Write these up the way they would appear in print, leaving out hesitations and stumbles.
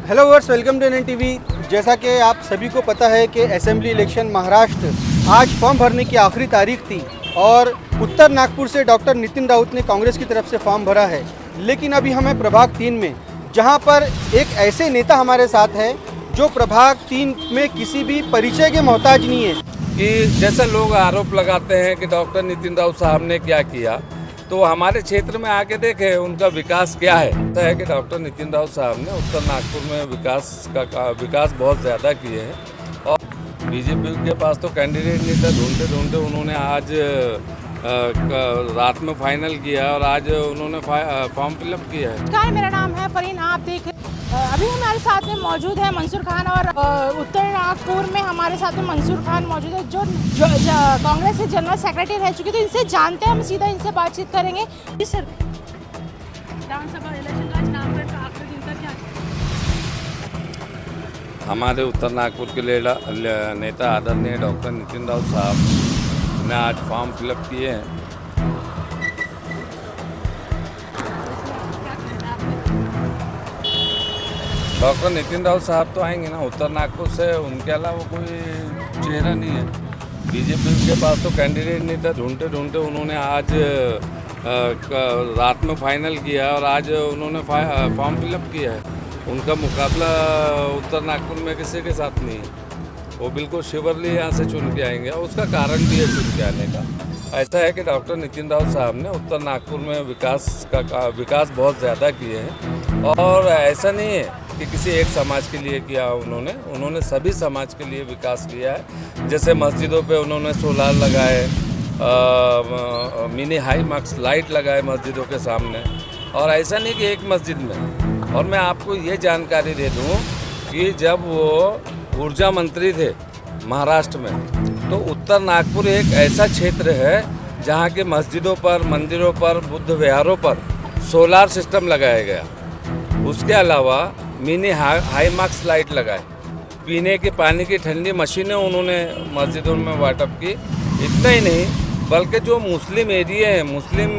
Hello viewers, welcome to NN TV. जैसा कि आप सभी को पता है कि असेंबली इलेक्शन महाराष्ट्र आज फॉर्म भरने की आखिरी तारीख थी और उत्तर नागपुर से डॉक्टर नितिन राउत ने कांग्रेस की तरफ से फॉर्म भरा है। लेकिन अभी हमें प्रभाग 3 में, जहां पर एक ऐसे नेता हमारे साथ है जो प्रभाग 3 में किसी भी परिचय के मोहताज नहीं है कि जैसे लोग आरोप लगाते हैं कि डॉक्टर नितिन राउत साहब ने क्या किया, तो हमारे क्षेत्र में आके देखें उनका विकास क्या है। ऐसा है कि डॉक्टर नितिन राउत साहब ने उत्तर नागपुर में विकास बहुत ज़्यादा किए हैं और बीजेपी के पास तो कैंडिडेट नहीं था। ढूंढते ढूंढते उन्होंने आज रात में फाइनल किया और आज उन्होंने फॉर्म फिलअप किया है। नमस्कार, मेरा नाम है फरीन। आप देख अभी हमारे साथ में मौजूद है मंसूर खान और उत्तर नागपुर में हमारे साथ में मंसूर खान मौजूद है जो कांग्रेस के जनरल सेक्रेटरी रह चुके। तो इनसे जानते हैं, हम सीधा इनसे बातचीत करेंगे। जी सर, विधानसभा इलेक्शन का नामकरण का आखिरी दिन का क्या है? हमारे उत्तर नागपुर के नेता आदरणीय डॉक्टर नितिन राउत साहब ने आज फॉर्म फिलअप किए हैं। डॉक्टर नितिन राउत साहब तो आएंगे ना उत्तर नागपुर से, उनके अलावा कोई चेहरा नहीं है। बीजेपी के पास तो कैंडिडेट नहीं था। ढूंढते ढूंढते उन्होंने आज रात में फाइनल किया और आज उन्होंने फॉर्म फिलअप किया है। उनका मुकाबला उत्तर नागपुर में किसी के साथ नहीं है। वो बिल्कुल शिवरली यहाँ से चुन के आएंगे और उसका कारण भी है चुन के आने का। ऐसा है कि डॉक्टर नितिन राउत साहब ने उत्तर नागपुर में विकास बहुत ज़्यादा किए हैं और ऐसा नहीं है कि किसी एक समाज के लिए किया। उन्होंने सभी समाज के लिए विकास किया है। जैसे मस्जिदों पे उन्होंने सोलार लगाए, मिनी हाई मार्क्स लाइट लगाए मस्जिदों के सामने। और ऐसा नहीं कि एक मस्जिद में। और मैं आपको ये जानकारी दे दूं कि जब वो ऊर्जा मंत्री थे महाराष्ट्र में, तो उत्तर नागपुर एक ऐसा क्षेत्र है जहाँ के मस्जिदों पर, मंदिरों पर, बुद्ध विहारों पर सोलार सिस्टम लगाया गया। उसके अलावा मिनी हाई मार्क्स लाइट लगाए, पीने के पानी की ठंडी मशीनें उन्होंने मस्जिदों में वाटअप की। इतना ही नहीं, बल्कि जो मुस्लिम एरिया है, मुस्लिम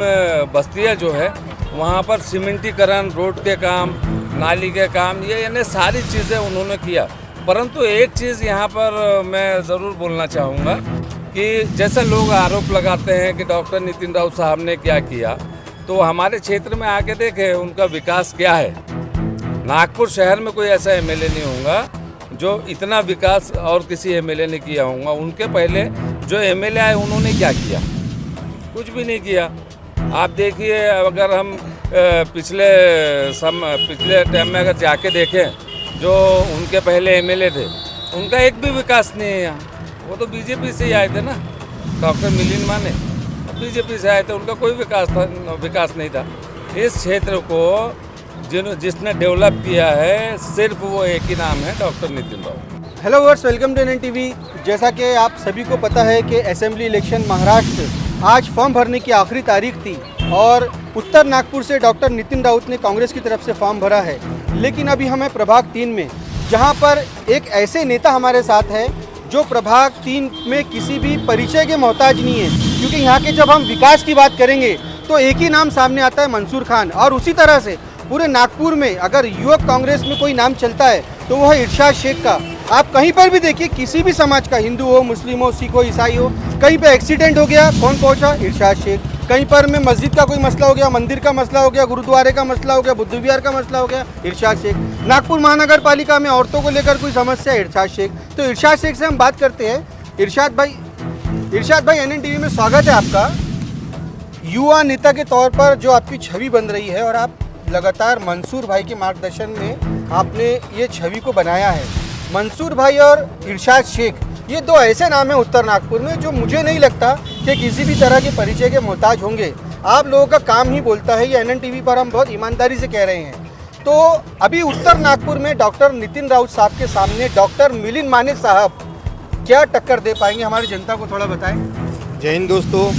बस्तियां जो है, वहाँ पर सीमेंटीकरण, रोड के काम, नाली के काम, ये यानी सारी चीज़ें उन्होंने किया। परंतु एक चीज़ यहाँ पर मैं ज़रूर बोलना चाहूँगा कि जैसे लोग आरोप लगाते हैं कि डॉक्टर नितिन राउत साहब ने क्या किया, तो हमारे क्षेत्र में आके देखें उनका विकास क्या है। नागपुर शहर में कोई ऐसा एमएलए नहीं होगा जो इतना विकास और किसी एमएलए ने किया होगा। उनके पहले जो एमएलए आए उन्होंने क्या किया? कुछ भी नहीं किया। आप देखिए, अगर हम पिछले टाइम में अगर जाके देखें, जो उनके पहले एमएलए थे, उनका एक भी विकास नहीं है यहाँ। वो तो बीजेपी से ही आए थे ना, डॉक्टर मिलिंद माने बीजेपी से आए थे, उनका कोई विकास नहीं था। इस क्षेत्र को जिसने डेवलप किया है, सिर्फ वो एक ही नाम है, doctor Nitin Raut. Hello viewers, welcome to NN TV. जैसा कि आप सभी को पता है कि असेंबली इलेक्शन महाराष्ट्र आज फॉर्म भरने की आखिरी तारीख थी और उत्तर नागपुर से डॉक्टर नितिन राउत ने कांग्रेस की तरफ से फॉर्म भरा है। लेकिन अभी हमें प्रभाग 3 में, जहां पर एक ऐसे नेता हमारे साथ है जो प्रभाग 3 में किसी भी परिचय के मोहताज नहीं है, क्योंकि यहाँ के जब हम विकास की बात करेंगे तो एक ही नाम सामने आता है, मंसूर खान। और उसी तरह से पूरे नागपुर में अगर युवक कांग्रेस में कोई नाम चलता है तो वो है इरशाद शेख का। आप कहीं पर भी देखिए, किसी भी समाज का, हिंदू हो, मुस्लिम हो, सिख हो, ईसाई हो, कहीं पे एक्सीडेंट हो गया, कौन पहुंचा? इरशाद शेख। कहीं पर में मस्जिद का कोई मसला हो गया, मंदिर का मसला हो गया, गुरुद्वारे का मसला हो गया, बुद्ध विहार का मसला हो गया, इरशाद शेख। नागपुर महानगर पालिका में औरतों को लेकर कोई समस्या, इरशाद शेख। तो इरशाद शेख से हम बात करते हैं। इरशाद भाई, एनएन टीवी में स्वागत है आपका। युवा नेता के तौर पर जो आपकी छवि बन रही है और आप लगातार मंसूर भाई के मार्गदर्शन में आपने ये छवि को बनाया है। मंसूर भाई और इरशाद शेख, ये दो ऐसे नाम हैं उत्तर नागपुर में जो मुझे नहीं लगता कि किसी भी तरह के परिचय के मोहताज होंगे। आप लोगों का काम ही बोलता है, ये एनएन टीवी पर हम बहुत ईमानदारी से कह रहे हैं। तो अभी उत्तर नागपुर में डॉक्टर नितिन राउत साहब के सामने डॉक्टर मिलिंद माने साहब क्या टक्कर दे पाएंगे? हमारी जनता को थोड़ा बताएं। जय हिंद दोस्तों।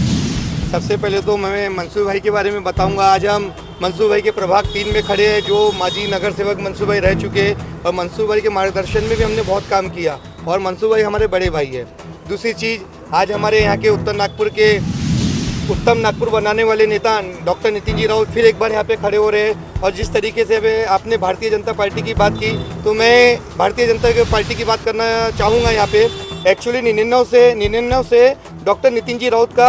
सबसे पहले तो मैं मंसूर भाई के बारे में बताऊंगा। आज हम मंसूर भाई के प्रभाग 3 में खड़े हैं, जो माजी नगर सेवक मंसूर भाई रह चुके हैं और मंसूर भाई के मार्गदर्शन में भी हमने बहुत काम किया और मंसूर भाई हमारे बड़े भाई है। दूसरी चीज़, आज हमारे यहाँ के उत्तर नागपुर के उत्तम नागपुर बनाने वाले नेता डॉक्टर नितिन जी राउत फिर एक बार यहाँ पे खड़े हो रहे हैं। और जिस तरीके से अभी आपने भारतीय जनता पार्टी की बात की, तो मैं भारतीय जनता पार्टी की बात करना चाहूँगा यहाँ पे। एक्चुअली 99 से डॉक्टर नितिन जी राउत का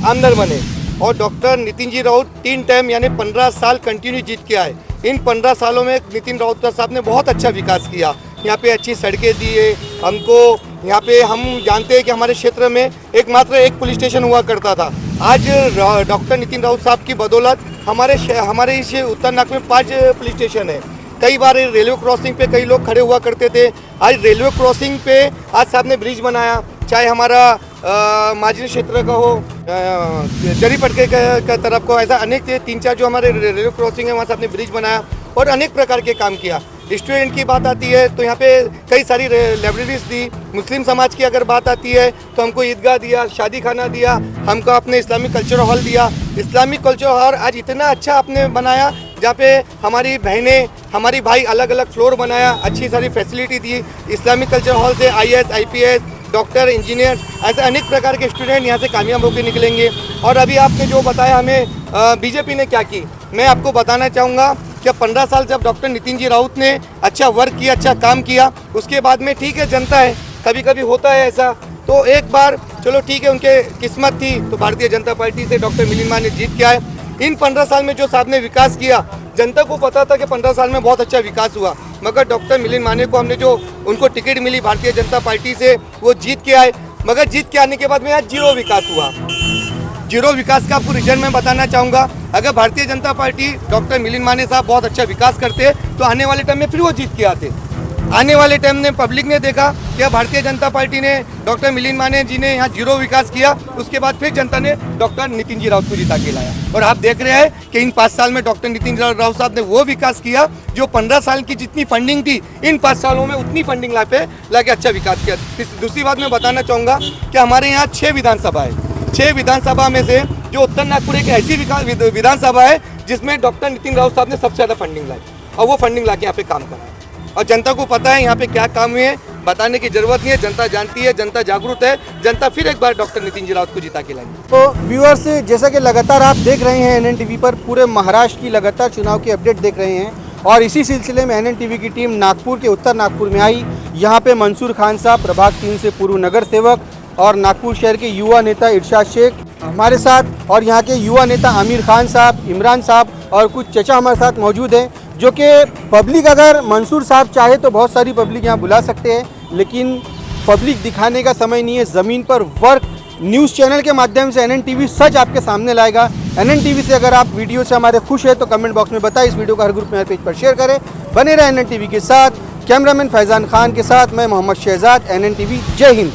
आमदार बने और डॉक्टर नितिन जी राउत 3 टाइम यानी 15 साल कंटिन्यू जीत के आए। इन 15 सालों में नितिन राउत साहब ने बहुत अच्छा विकास किया। यहाँ पे अच्छी सड़कें दी है हमको। यहाँ पे हम जानते हैं कि हमारे क्षेत्र में मात्र एक पुलिस स्टेशन हुआ करता था। आज डॉक्टर नितिन राउत साहब की बदौलत हमारे इस उत्तर नागपुर में 5 पुलिस स्टेशन है। कई बार रेलवे क्रॉसिंग पे कई लोग खड़े हुआ करते थे, आज रेलवे क्रॉसिंग पे आज साहब ने ब्रिज बनाया। चाहे हमारा माजरी क्षेत्र का हो, जरीपटके का तरफ को, ऐसा अनेक 3-4 जो हमारे रेलवे क्रॉसिंग है वहाँ से आपने ब्रिज बनाया और अनेक प्रकार के काम किया। स्टूडेंट की बात आती है तो यहाँ पे कई सारी लाइब्रेरीज दी। मुस्लिम समाज की अगर बात आती है तो हमको ईदगाह दिया, शादी खाना दिया, हमको अपने इस्लामिक कल्चर हॉल दिया। इस्लामिक कल्चर हॉल आज इतना अच्छा आपने बनाया जहाँ पे हमारी बहनें, हमारी भाई अलग अलग फ्लोर बनाया, अच्छी सारी फैसिलिटी दी। इस्लामिक कल्चर हॉल से IAS, IPS, डॉक्टर, इंजीनियर, ऐसे अनेक प्रकार के स्टूडेंट यहाँ से कामयाब होकर निकलेंगे। और अभी आपने जो बताया हमें बीजेपी ने क्या की, मैं आपको बताना चाहूँगा कि 15 साल जब डॉक्टर नितिन जी राउत ने अच्छा वर्क किया, अच्छा काम किया, उसके बाद में ठीक है जनता है, कभी कभी होता है ऐसा, तो एक बार चलो ठीक है उनके किस्मत थी तो भारतीय जनता पार्टी से डॉक्टर मिलिंद माने जीत के आए। इन 15 साल में जो साहब ने विकास किया, जनता को पता था कि 15 साल में बहुत अच्छा विकास हुआ, मगर डॉक्टर मिलिंद माने को हमने जो उनको टिकट मिली भारतीय जनता पार्टी से वो जीत के आए। मगर जीत के आने के बाद में आज 0 विकास हुआ। 0 विकास का आपको रीजन मैं बताना चाहूँगा। अगर भारतीय जनता पार्टी डॉक्टर मिलिंद माने साहब बहुत अच्छा विकास करते तो आने वाले टाइम में फिर वो जीत के आते। आने वाले टाइम में पब्लिक ने देखा कि भारतीय जनता पार्टी ने डॉक्टर मिलिंद माने जी ने यहाँ 0 विकास किया, उसके बाद फिर जनता ने डॉक्टर नितिन जी राउत को जिता के लाया। और आप देख रहे हैं कि इन 5 साल में डॉक्टर नितिन राउत साहब ने वो विकास किया जो 15 साल की जितनी फंडिंग थी इन 5 सालों में उतनी फंडिंग ला के अच्छा विकास किया। दूसरी बात मैं बताना चाहूँगा कि हमारे यहाँ 6 विधानसभा है। 6 विधानसभा में से जो उत्तर नागपुर एक ऐसी विधानसभा है जिसमें डॉक्टर नितिन राउत साहब ने सबसे ज़्यादा फंडिंग लाई और वो फंडिंग ला के यहाँ पे काम करा है। और जनता को पता है यहाँ पे क्या काम हुए, बताने की जरूरत नहीं है, जनता जानती है, जनता जागरूक है, जनता फिर एक बार डॉक्टर नितिन जी राउत को जिता के लाएंगे। तो व्यूअर्स, जैसा कि लगातार आप देख रहे हैं NNTV पर पूरे महाराष्ट्र की लगातार चुनाव की अपडेट देख रहे हैं और इसी सिलसिले में NNTV की टीम नागपुर के उत्तर नागपुर में आई। यहाँ पे मंसूर खान साहब, प्रभाग 3 से पूर्व नगर सेवक और नागपुर शहर के युवा नेता इरशाद शेख हमारे साथ और यहाँ के युवा नेता आमिर खान साहब, इमरान साहब और कुछ चचा हमारे साथ मौजूद हैं, जो कि पब्लिक अगर मंसूर साहब चाहे तो बहुत सारी पब्लिक यहाँ बुला सकते हैं, लेकिन पब्लिक दिखाने का समय नहीं है। ज़मीन पर वर्क न्यूज़ चैनल के माध्यम से NNTV सच आपके सामने लाएगा। NNTV से अगर आप वीडियो से हमारे खुश हैं तो कमेंट बॉक्स में बताएं, इस वीडियो को हर ग्रुप में हर पेज पर शेयर करें। बने रहे NNTV के साथ। कैमरामैन फैज़ान खान के साथ मैं मोहम्मद शहजाद, NNTV। जय हिंद।